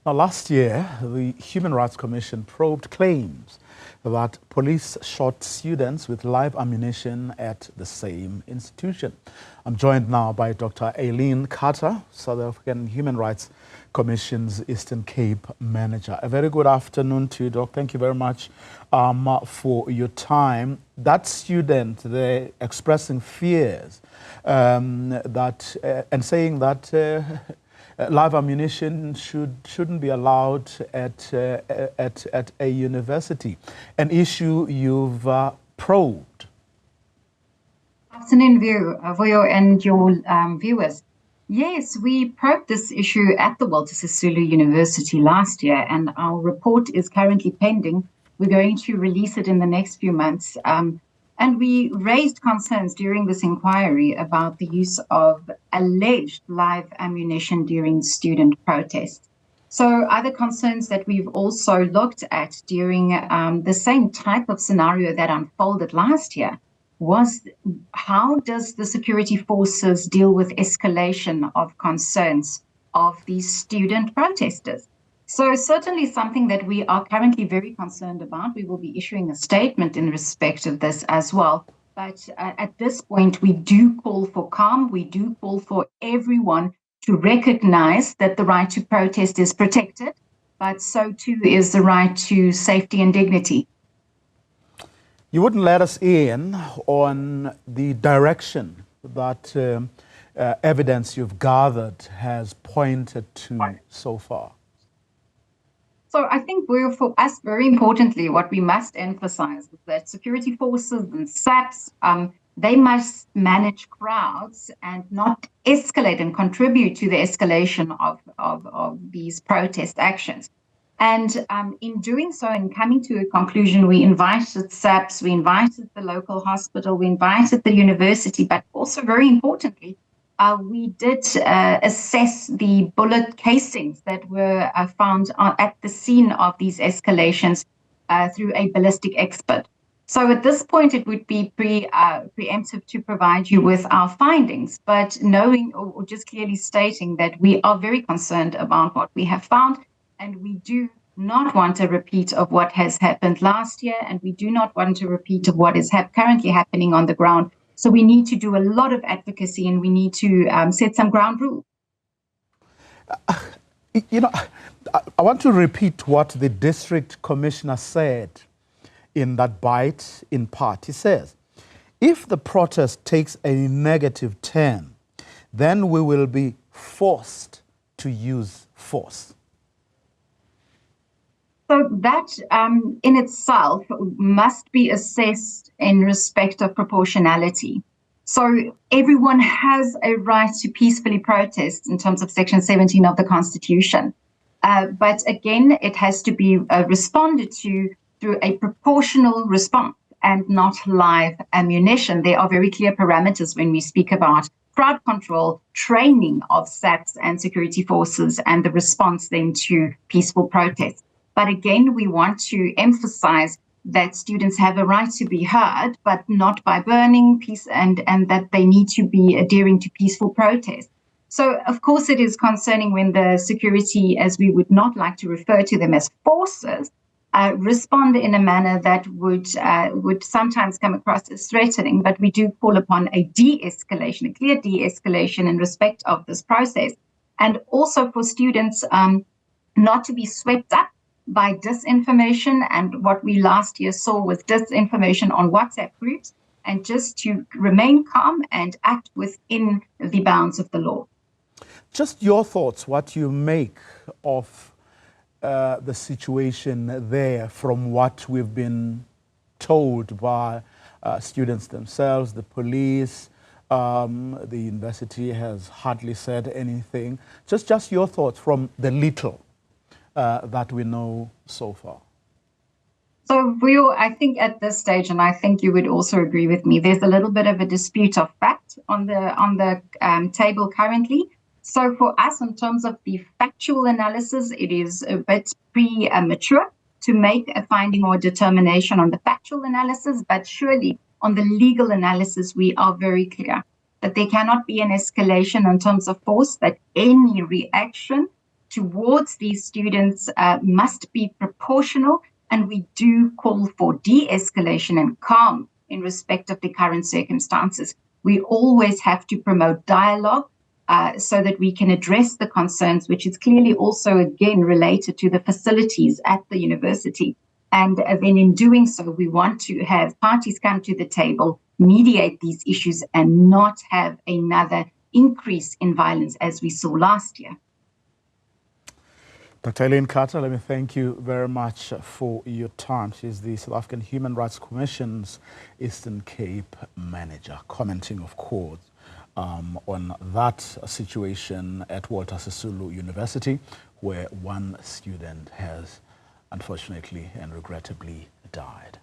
Now, last year, the Human Rights Commission probed claims that police shot students with live ammunition at the same institution. I'm joined now by Dr. Eileen Carter, South African Human Rights Commission's Eastern Cape Manager. A very good afternoon to you, Doc. Thank you very much for your time. That student, they're expressing fears and saying that live ammunition shouldn't be allowed at a university, an issue you've probed. Afternoon, Vuyo and your viewers. Yes, we probed this issue at the Walter Sisulu University last year, and our report is currently pending. We're going to release it in the next few months. And we raised concerns during this inquiry about the use of alleged live ammunition during student protests. So other concerns that we've also looked at during the same type of scenario that unfolded last year was how does the security forces deal with escalation of concerns of these student protesters? So certainly something that we are currently very concerned about. We will be issuing a statement in respect of this as well. But at this point, we do call for calm. We do call for everyone to recognize that the right to protest is protected, but so too is the right to safety and dignity. You wouldn't let us in on the direction that evidence you've gathered has pointed to so far. So I think for us, very importantly, what we must emphasize is that security forces and SAPs, they must manage crowds and not escalate and contribute to the escalation of these protest actions. And in doing so and coming to a conclusion, we invited SAPs, we invited the local hospital, we invited the university, but also very importantly, we did assess the bullet casings that were found at the scene of these escalations through a ballistic expert. So at this point, it would be preemptive to provide you with our findings, but knowing or just clearly stating that we are very concerned about what we have found, and we do not want a repeat of what has happened last year, and we do not want a repeat of what is currently happening on the ground. So we need to do a lot of advocacy, and we need to set some ground rules. I want to repeat what the district commissioner said in that bite in part. He says, if the protest takes a negative turn, then we will be forced to use force. So that in itself must be assessed in respect of proportionality. So everyone has a right to peacefully protest in terms of Section 17 of the Constitution. But again, it has to be responded to through a proportional response and not live ammunition. There are very clear parameters when we speak about crowd control, training of SAPs and security forces, and the response then to peaceful protests. But again, we want to emphasize that students have a right to be heard, but not by burning peace, and that they need to be adhering to peaceful protest. So, of course, it is concerning when the security, as we would not like to refer to them as forces, respond in a manner that would sometimes come across as threatening. But we do call upon a de-escalation, a clear de-escalation in respect of this process, and also for students not to be swept up by disinformation, and what we last year saw was disinformation on WhatsApp groups, and just to remain calm and act within the bounds of the law. Just your thoughts, what you make of the situation there from what we've been told by students themselves, the police, the university has hardly said anything. Just your thoughts from the little that we know so far. So I think at this stage, and I think you would also agree with me, there's a little bit of a dispute of fact on the table currently. So for us, in terms of the factual analysis, it is a bit premature to make a finding or determination on the factual analysis, but surely on the legal analysis, we are very clear that there cannot be an escalation in terms of force, that any reaction towards these students must be proportional, and we do call for de-escalation and calm in respect of the current circumstances. We always have to promote dialogue so that we can address the concerns, which is clearly also, again, related to the facilities at the university. And then in doing so, we want to have parties come to the table, mediate these issues, and not have another increase in violence as we saw last year. Dr. Eileen Carter, let me thank you very much for your time. She's the South African Human Rights Commission's Eastern Cape manager, commenting, of course, on that situation at Walter Sisulu University, where one student has unfortunately and regrettably died.